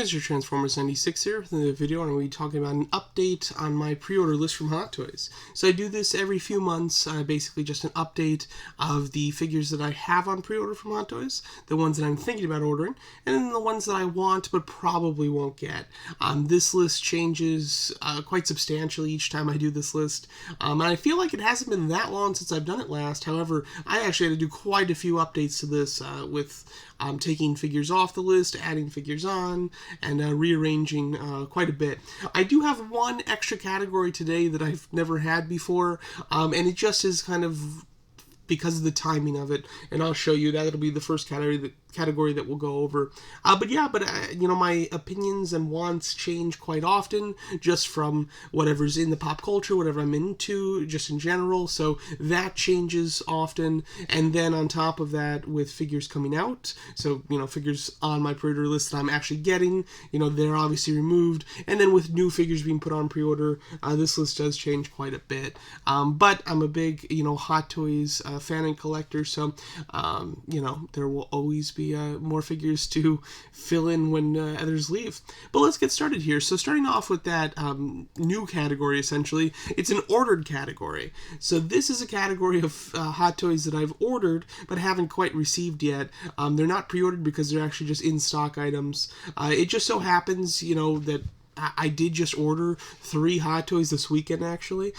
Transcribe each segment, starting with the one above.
Mr. Transformers 96 here. In the video, I'm going to be talking about an update on my pre-order list from Hot Toys. So I do this every few months, basically just an update of the figures that I have on pre-order from Hot Toys, the ones that I'm thinking about ordering, and then the ones that I want but probably won't get. This list changes quite substantially each time I do this list, and I feel like it hasn't been that long since I've done it last. However, I actually had to do quite a few updates to this with taking figures off the list, adding figures on, and rearranging quite a bit. I do have one extra category today that I've never had before, and it just is kind of because of the timing of it, and I'll show you that. It'll be the first category that we'll go over. You know, my opinions and wants change quite often, just from whatever's in the pop culture, whatever I'm into, just in general, so that changes often. And then on top of that, with figures coming out, so, you know, figures on my pre-order list that I'm actually getting, you know, they're obviously removed, and then with new figures being put on pre-order, this list does change quite a bit. But I'm a big, you know, Hot Toys fan and collector, so, you know, there will always be more figures to fill in when others leave. But let's get started here. So starting off with that new category, essentially, it's an ordered category. So this is a category of Hot Toys that I've ordered but haven't quite received yet. They're not pre-ordered because they're actually just in-stock items. It just so happens, you know, that I did just order 3 Hot Toys this weekend, actually,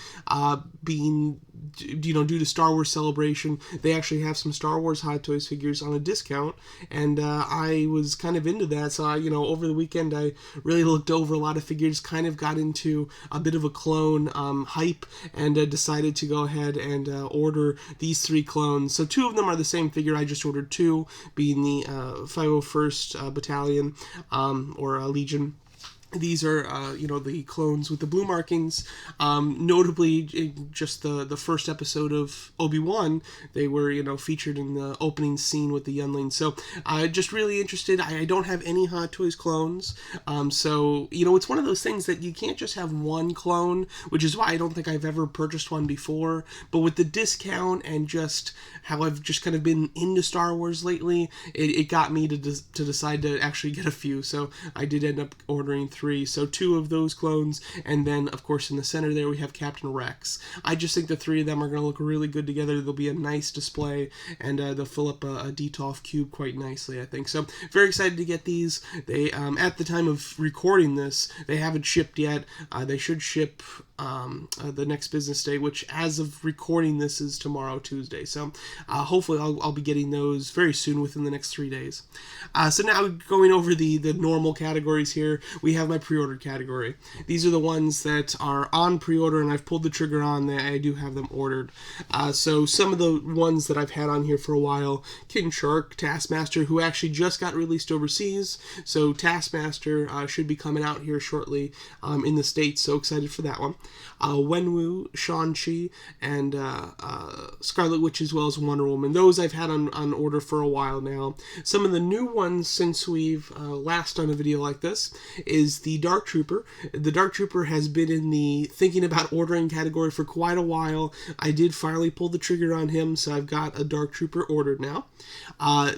being, you know, due to Star Wars Celebration. They actually have some Star Wars Hot Toys figures on a discount, and I was kind of into that, so, you know, over the weekend I really looked over a lot of figures, kind of got into a bit of a clone hype, and decided to go ahead and order these 3 clones. So 2 of them are the same figure. I just ordered 2, being the 501st Battalion, or Legion. These are, you know, the clones with the blue markings. Notably, just the first episode of Obi-Wan, they were, you know, featured in the opening scene with the younglings. So, just really interested. I don't have any Hot Toys clones. So, you know, it's one of those things that you can't just have one clone, which is why I don't think I've ever purchased one before. But with the discount and just how I've just kind of been into Star Wars lately, it got me to decide to actually get a few. So, I did end up ordering 3. So 2 of those clones, and then of course in the center there we have Captain Rex. I just think the 3 of them are going to look really good together. They'll be a nice display, and they'll fill up a Detolf cube quite nicely, I think. So very excited to get these. They at the time of recording this, they haven't shipped yet. They should ship the next business day, which as of recording this is tomorrow, Tuesday. So hopefully I'll be getting those very soon, within the next 3 days. So now going over the normal categories here, we have my pre-order category. These are the ones that are on pre-order and I've pulled the trigger on. That I do have them ordered. So some of the ones that I've had on here for a while: King Shark, Taskmaster, who actually just got released overseas. So Taskmaster should be coming out here shortly in the States. So excited for that one. Wenwu, Shang-Chi, and Scarlet Witch, as well as Wonder Woman. Those I've had on order for a while now. Some of the new ones since we've last done a video like this is the Dark Trooper. The Dark Trooper has been in the thinking about ordering category for quite a while. I did finally pull the trigger on him, so I've got a Dark Trooper ordered now.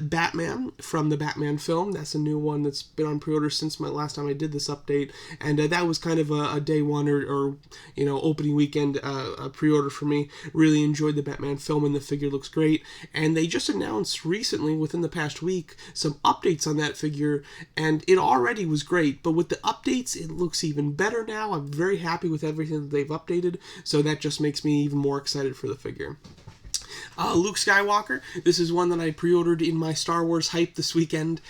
Batman from the Batman film. That's a new one that's been on pre-order since my last time I did this update, and that was kind of a day one or you know, opening weekend pre-order for me. Really enjoyed the Batman film, and the figure looks great. And they just announced recently, within the past week, some updates on that figure, and it already was great, but with the updates, it looks even better now. I'm very happy with everything that they've updated, so that just makes me even more excited for the figure. Luke Skywalker. This is one that I pre-ordered in my Star Wars hype this weekend.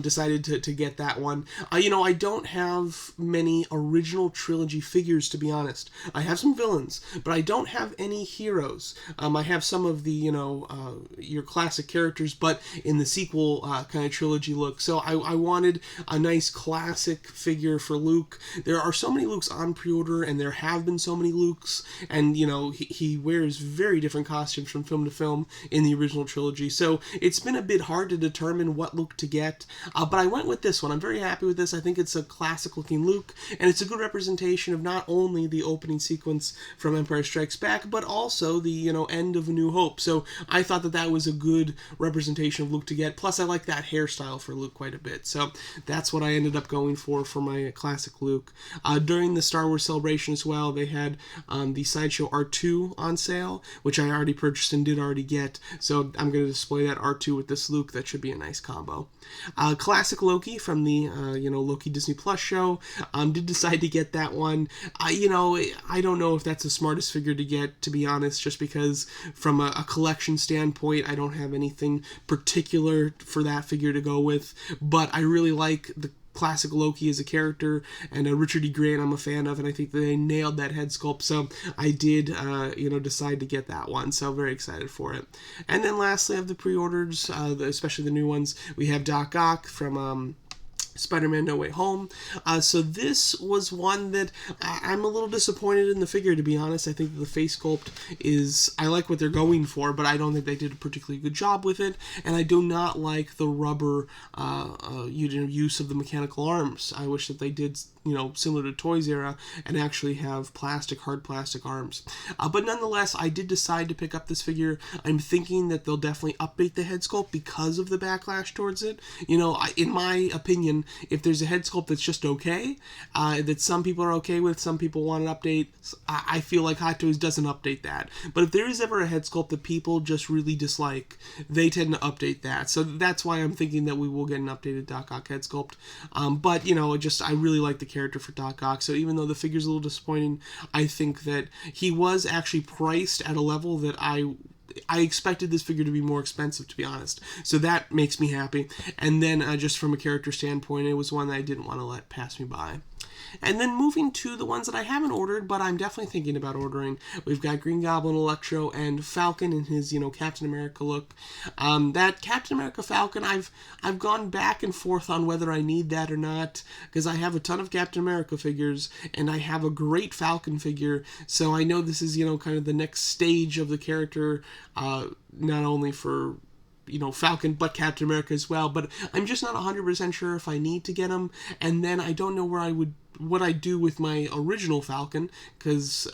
Decided to get that one. You know, I don't have many original trilogy figures, to be honest. I have some villains, but I don't have any heroes. I have some of the, you know, your classic characters, but in the sequel kind of trilogy look. So I wanted a nice classic figure for Luke. There are so many Lukes on pre-order, and there have been so many Lukes, and, you know, he wears very different costumes from from film to film in the original trilogy. So it's been a bit hard to determine what Luke to get, but I went with this one. I'm very happy with this. I think it's a classic-looking Luke, and it's a good representation of not only the opening sequence from Empire Strikes Back, but also the end of A New Hope. So I thought that was a good representation of Luke to get. Plus, I like that hairstyle for Luke quite a bit. So that's what I ended up going for my classic Luke. During the Star Wars Celebration as well, they had the Sideshow R2 on sale, which I already purchased and did already get. So I'm going to display that R2 with this Luke. That should be a nice combo. Classic Loki from the Loki Disney Plus show. Did decide to get that one. I don't know if that's the smartest figure to get, to be honest, just because from a collection standpoint, I don't have anything particular for that figure to go with. But I really like the classic Loki as a character, and Richard E. Grant I'm a fan of, and I think they nailed that head sculpt, so I did decide to get that one, so very excited for it. And then lastly of the pre-orders, especially the new ones, we have Doc Ock from Spider-Man No Way Home. So this was one that I'm a little disappointed in the figure, to be honest. I think the face sculpt I like what they're going for, but I don't think they did a particularly good job with it, and I do not like the rubber use of the mechanical arms. I wish that they did similar to Toys era and actually have hard plastic arms. But nonetheless, I did decide to pick up this figure. I'm thinking that they'll definitely update the head sculpt because of the backlash towards it. In my opinion, if there's a head sculpt that's just okay, that some people are okay with, some people want an update, I feel like Hot Toys doesn't update that. But if there is ever a head sculpt that people just really dislike, they tend to update that. So that's why I'm thinking that we will get an updated Doc Ock head sculpt. But I really like the character for Doc Ock, so even though the figure's a little disappointing, I think that he was actually priced at a level that I expected this figure to be more expensive, to be honest. So that makes me happy. And then just from a character standpoint, it was one that I didn't want to let pass me by. And then moving to the ones that I haven't ordered, but I'm definitely thinking about ordering, we've got Green Goblin, Electro, and Falcon in his, Captain America look. That Captain America Falcon, I've gone back and forth on whether I need that or not, because I have a ton of Captain America figures, and I have a great Falcon figure, so I know this is, kind of the next stage of the character, not only for Falcon, but Captain America as well, but I'm just not 100% sure if I need to get him, and then I don't know what I do with my original Falcon, because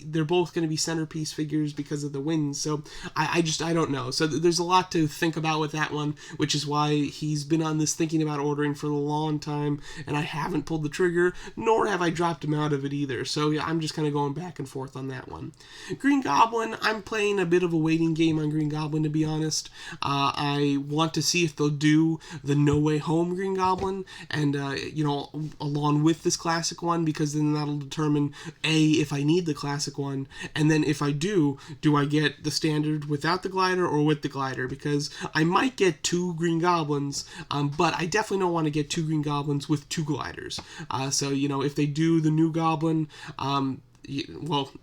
they're both going to be centerpiece figures because of the wins, so I don't know. So there's a lot to think about with that one, which is why he's been on this thinking about ordering for a long time, and I haven't pulled the trigger, nor have I dropped him out of it either, so yeah, I'm just kind of going back and forth on that one. Green Goblin, I'm playing a bit of a waiting game on Green Goblin, to be honest. I want to see if they'll do the No Way Home Green Goblin, and along with this classic one, because then that'll determine if I need the classic one, and then if I do I get the standard without the glider or with the glider, because I might get 2 Green Goblins, but I definitely don't want to get 2 Green Goblins with 2 gliders. So if they do the new Goblin,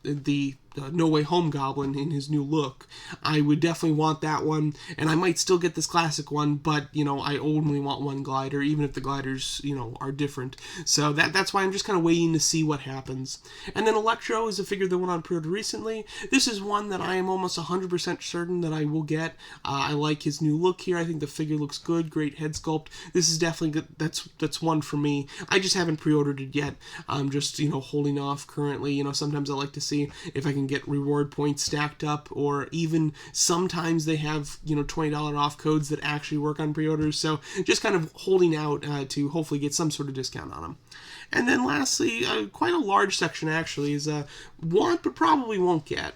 the No Way Home Goblin in his new look, I would definitely want that one, and I might still get this classic one, but I only want 1 glider, even if the gliders are different. So that's why I'm just kind of waiting to see what happens. And then Electro is a figure that went on pre-order recently. This is one that I am almost 100% certain that I will get. I like his new look here. I think the figure looks good, great head sculpt. This is definitely good. That's one for me. I just haven't pre-ordered it yet. I'm just holding off currently. Sometimes I like to see if I can get reward points stacked up, or even sometimes they have $20 off codes that actually work on pre-orders, so just kind of holding out to hopefully get some sort of discount on them. And then lastly, quite a large section actually is want but probably won't get.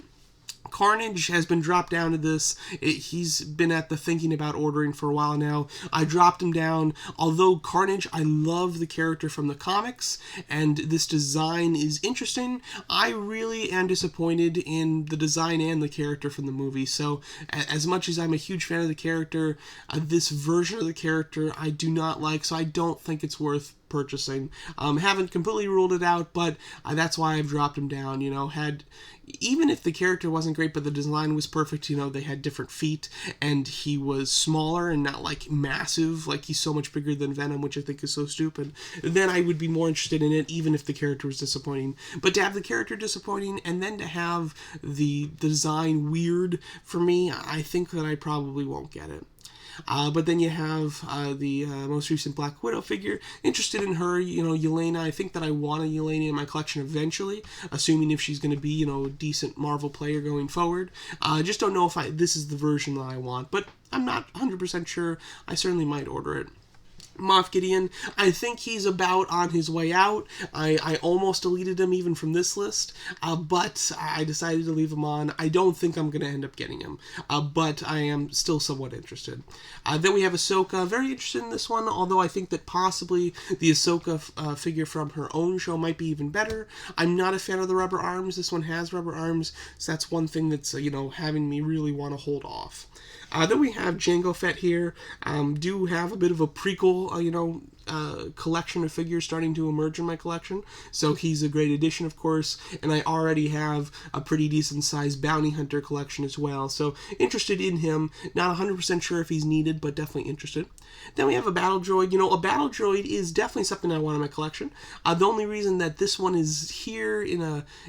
Carnage has been dropped down to this. He's been at the thinking about ordering for a while now. I dropped him down. Although Carnage, I love the character from the comics, and this design is interesting, I really am disappointed in the design and the character from the movie. So as much as I'm a huge fan of the character, this version of the character I do not like, so I don't think it's worth purchasing. Haven't completely ruled it out, but that's why I've dropped him down. You know, even if the character wasn't great, but the design was perfect, you know, they had different feet, and he was smaller and not, like, massive, like he's so much bigger than Venom, which I think is so stupid, then I would be more interested in it, even if the character was disappointing. But to have the character disappointing, and then to have the design weird, for me, I think that I probably won't get it. But then you have the most recent Black Widow figure. Interested in her, you know, Yelena. I think that I want a Yelena in my collection eventually, assuming if she's going to be, you know, a decent Marvel player going forward. I just don't know if this is the version that I want, but I'm not 100% sure. I certainly might order it. Moff Gideon, I think he's about on his way out. I almost deleted him even from this list, but I decided to leave him on. I don't think I'm going to end up getting him, but I am still somewhat interested. Then we have Ahsoka. Very interested in this one, although I think that possibly the Ahsoka figure from her own show might be even better. I'm not a fan of the rubber arms. This one has rubber arms, so that's one thing that's, you know, having me really want to hold off. Then we have Jango Fett here. Do have a bit of a prequel, collection of figures starting to emerge in my collection. So he's a great addition, of course, and I already have a pretty decent sized bounty hunter collection as well. So interested in him. Not 100% sure if he's needed, but definitely interested. Then we have a battle droid. You know, a battle droid is definitely something I want in my collection. The only reason that this one is here in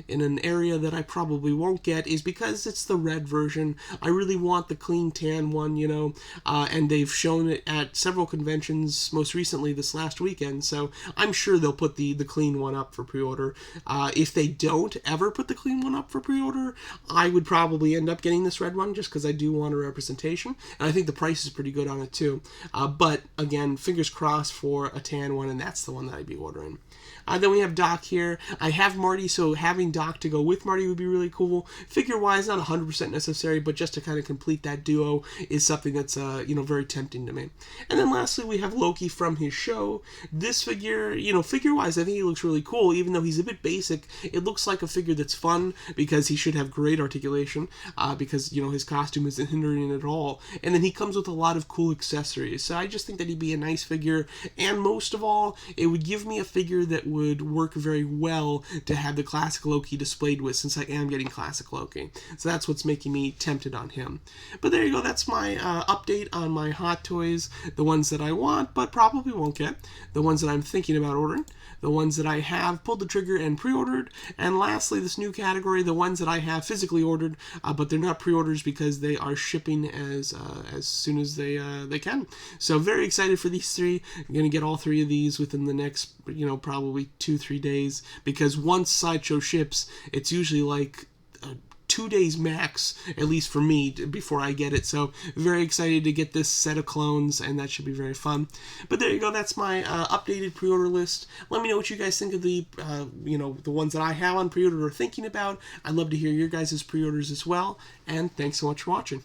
an area that I probably won't get is because it's the red version. I really want the clean tan one, you know, and they've shown it at several conventions, most recently this last weekend, so I'm sure they'll put the clean one up for pre-order. If they don't ever put the clean one up for pre-order, I would probably end up getting this red one just because I do want a representation, and I think the price is pretty good on it too. But again, fingers crossed for a tan one, and that's the one that I'd be ordering. Then we have Doc here. I have Marty, so having Doc to go with Marty would be really cool. Figure-wise, not 100% necessary, but just to kind of complete that duo is something that's, very tempting to me. And then lastly, we have Loki from his show. This figure, figure-wise, I think he looks really cool, even though he's a bit basic. It looks like a figure that's fun, because he should have great articulation, because, his costume isn't hindering it at all. And then he comes with a lot of cool accessories, so I just think that he'd be a nice figure, and most of all, it would give me a figure that would work very well to have the classic Loki displayed with, since I am getting classic Loki. So that's what's making me tempted on him. But there you go, that's my update on my Hot Toys, the ones that I want but probably won't get, the ones that I'm thinking about ordering, the ones that I have pulled the trigger and pre-ordered, and lastly, this new category, the ones that I have physically ordered, but they're not pre-orders because they are shipping as soon as they can. So very excited for these three. I'm going to get all three of these within the next, probably 2-3 days, because once Sideshow ships, it's usually like 2 days max, at least for me, before I get it. So very excited to get this set of clones, and that should be very fun. But there you go, that's my updated pre-order list. Let me know what you guys think of the ones that I have on pre-order or thinking about. I'd love to hear your guys' pre-orders as well, and thanks so much for watching.